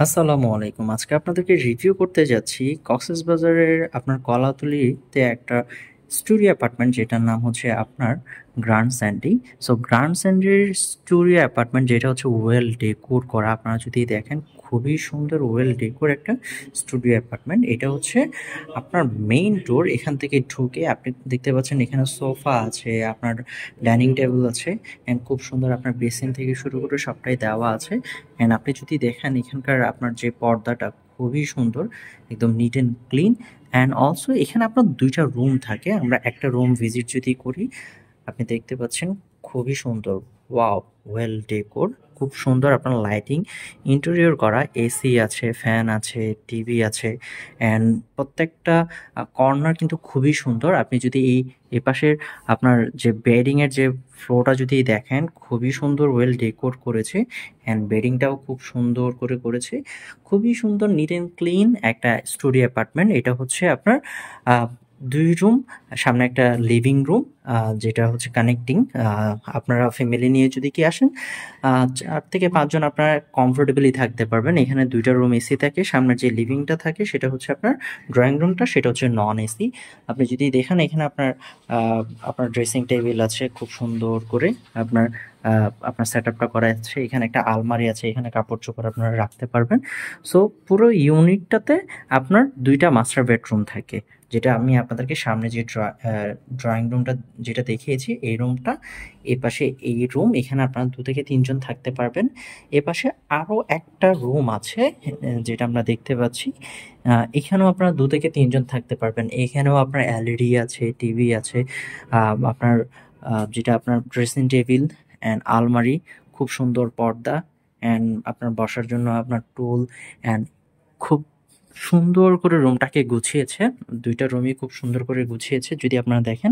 আসসালামু আলাইকুম। আজকে আপনাদেরকে রিভিউ করতে যাচ্ছি কক্সবাজারের আপনার কলাতলিতে একটা স্টুডিও অ্যাপার্টমেন্ট যেটার নাম হচ্ছে আপনার গ্র্যান্ড স্যান্ডি। সো গ্র্যান্ড স্যান্ডির স্টুডিও অ্যাপার্টমেন্ট যেটা হচ্ছে ওয়েল ডেকোর করা। আপনারা যদি দেখেন খুবই সুন্দর ওয়েল ডেকোর একটা স্টুডিও অ্যাপার্টমেন্ট। এটা হচ্ছে আপনার মেইন ডোর। এখান থেকে ঢুকে আপনি দেখতে পাচ্ছেন এখানে সোফা আছে, আপনার ডাইনিং টেবিল আছে, অ্যান্ড খুব সুন্দর আপনার বেসিন থেকে শুরু করে সবটাই দেওয়া আছে। অ্যান্ড আপনি যদি দেখেন এখানকার আপনার যে পর্দাটা খুবই সুন্দর, একদম neat and clean. And also এখানে আপনার দুইটা রুম থাকে। আমরা একটা রুম ভিজিট যদি করি, আপনি দেখতে পাচ্ছেন খুবই সুন্দর। ওয়াও, ওয়েল ডেকোর, খুব সুন্দর আপনার লাইটিং ইন্টেরিয়র করা। এসি আছে, ফ্যান আছে, টিভি আছে, অ্যান্ড প্রত্যেকটা কর্নার কিন্তু খুবই সুন্দর। আপনি যদি এই এপাশের আপনার যে বেডিংয়ের যে ফ্লোরটা যদি দেখেন, খুবই সুন্দর ওয়েল ডেকোর করেছে। অ্যান্ড বেডিংটাও খুব সুন্দর করে করেছে। খুবই সুন্দর নিট অ্যান্ড ক্লিন একটা স্টুডিও অ্যাপার্টমেন্ট। এটা হচ্ছে আপনার আহ, 2 রুম, সামনে একটা লিভিং রুম যেটা হচ্ছে কানেক্টিং। আপনারা ফ্যামিলি নিয়ে যদি কি আসেন, 4 থেকে 5 জন আপনারা কমফোর্টেবলি থাকতে পারবেন। এখানে দুইটা রুম এসি থাকে। সামনের যে লিভিংটা থাকে সেটা হচ্ছে আপনার ড্রয়িং রুমটা, সেটা হচ্ছে নন এসি। আপনি যদি দেখেন এখানে আপনার ড্রেসিং টেবিল আছে খুব সুন্দর করে। আপনার সেট আপটা করা আছে। এখানে একটা আলমারি আছে, এখানে কাপড় চোপড় আপনারা রাখতে পারবেন। সো পুরো ইউনিটটাতে আপনার দুইটা মাস্টার বেডরুম থাকে, যেটা আমি আপনাদেরকে সামনে যে ড্রয়িং রুমটা যেটা দেখিয়েছি, এই রুমটা। এ পাশে এই রুম, এখানে আপনারা 2 থেকে 3 জন থাকতে পারবেন। এ পাশে আরও একটা রুম আছে, যেটা আমরা দেখতে পাচ্ছি। এখানেও আপনারা 2 থেকে 3 জন থাকতে পারবেন। এখানেও আপনার এলইডি আছে, টিভি আছে, আপনার যেটা আপনার ড্রেসিং টেবিল অ্যান্ড আলমারি, খুব সুন্দর পর্দা, অ্যান্ড আপনার বসার জন্য আপনার টুল, অ্যান্ড খুব সুন্দর করে রুমটাকে গুছিয়েছে। দুইটা রুমই খুব সুন্দর করে গুছিয়েছে। যদি আপনারা দেখেন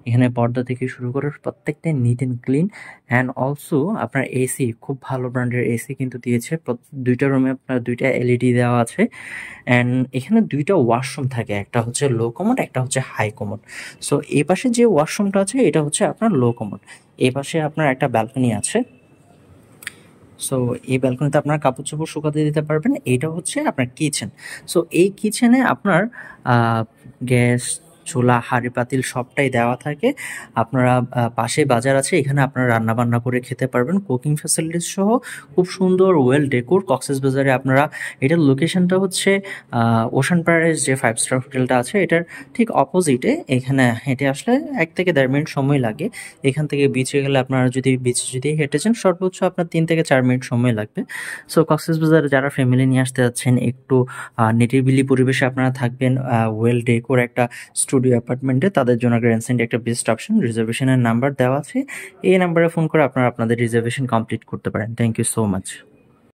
এখানে পর্দা থেকে শুরু করে প্রত্যেকটা neat and clean. And also আপনার এসি, খুব ভালো ব্র্যান্ডের এসি কিন্তু দিয়েছে। দুইটা রুমে আপনার দুইটা এলইডি দেওয়া আছে। অ্যান্ড এখানে দুইটা ওয়াশরুম থাকে, একটা হচ্ছে লো কমোড, একটা হচ্ছে হাই কমোড। সো এই পাশে যে ওয়াশরুমটা আছে এটা হচ্ছে আপনার লো কমোড। এই পাশে আপনার একটা ব্যালকনি আছে। সো এই ব্যালকনিতে আপনার কাপড় চোপড় শুকাতে দিতে পারবেন। এটা হচ্ছে আপনার কিচেন। সো এই কিচেনে আপনার গ্যাস, চুলা, হাঁড়ি পাতিল সবটাই দেওয়া থাকে। আপনারা পাশে বাজার আছে, এখানে আপনারা রান্না বান্না করে খেতে পারবেন। কুকিং ফ্যাসিলিটিস সহ খুব সুন্দর ওয়েল ডেকোর কক্সবাজারে আপনারা। এটার লোকেশনটা হচ্ছে ওশান প্যারাডাইস যে 5 স্টার হোটেলটা আছে, এটার ঠিক অপোজিটে। এখানে হেঁটে আসলে 1 থেকে দেড় মিনিট সময় লাগে। এখান থেকে বিচে গেলে আপনারা যদি বিচে যদি হেঁটে যান, সর্বোচ্চ আপনার 3 থেকে 4 মিনিট সময় লাগবে। সো কক্সবাজারে যারা ফ্যামিলি নিয়ে আসতে যাচ্ছেন, একটু নিরিবিলি পরিবেশে আপনারা থাকবেন ওয়েল ডেকোর একটা স্টুডিও অ্যাপার্টমেন্টে, তাদের জন্য গ্র্যান্ড স্যান্ডি একটা বেস্ট অপশন। রিজার্ভেশনের নাম্বার দেওয়া আছে, এই নাম্বারে ফোন করে আপনারা আপনাদের রিজার্ভেশন কমপ্লিট করতে পারেন। Thank you so much.